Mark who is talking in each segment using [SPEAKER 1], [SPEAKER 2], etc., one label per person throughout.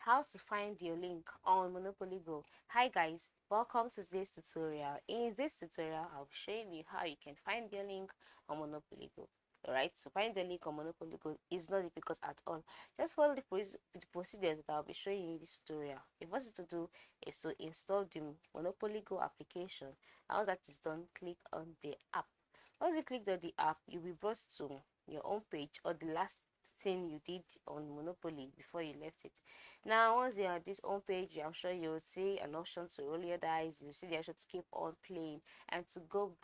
[SPEAKER 1] How to find your link on Monopoly Go. Hi guys, welcome to this tutorial. In this tutorial, I'll be showing you how you can find your link on Monopoly Go. Alright, so find the link on Monopoly Go is not difficult at all. Just follow the procedure that I'll be showing you in this tutorial. The first thing to do is to install the Monopoly Go application. And once that is done, click on the app. Once you click on the app, you'll be brought to your own page or the last thing you did on Monopoly before you left it. Now, once you're on this home page, I'm sure you'll see an option to roll your dice. You'll see the option to keep on playing and to go.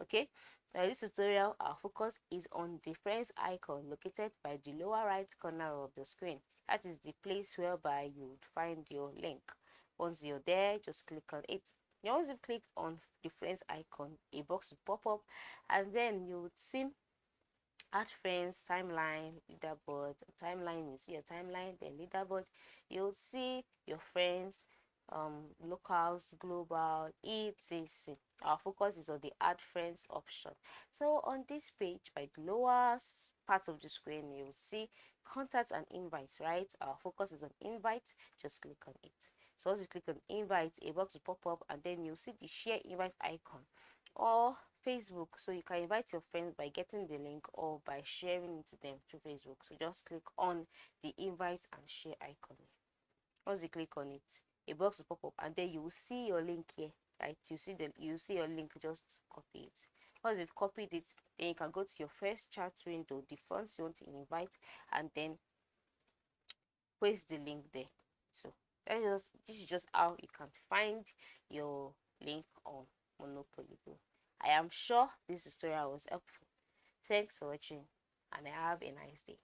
[SPEAKER 1] Okay. Now, this tutorial, our focus is on the friends icon located by the lower right corner of the screen. That is the place whereby you would find your link. Once you're there, just click on it. Once you've clicked on the friends icon, a box will pop up, and then you would see add friends, timeline, leaderboard. Timeline, you see your timeline, then leaderboard, you'll see your friends, locals, global, etc. Our focus is on the add friends option. So on this page, by the lower part of the screen, you'll see contact and invites, right? Our focus is on invite. Just click on it. So once you click on invite, a box will pop up, and then you'll see the share invite icon or Facebook. So you can invite your friends by getting the link or by sharing it to them through Facebook. So just click on the invite and share icon. Once you click on it, a box will pop up, and then you will see your link here, right? You see your link, just copy it. Once you've copied it, then you can go to your first chat window, the ones you want to invite, and then paste the link there. So this is just how you can find your link on Monopoly Go. I am sure this tutorial was helpful. Thanks for watching, and have a nice day.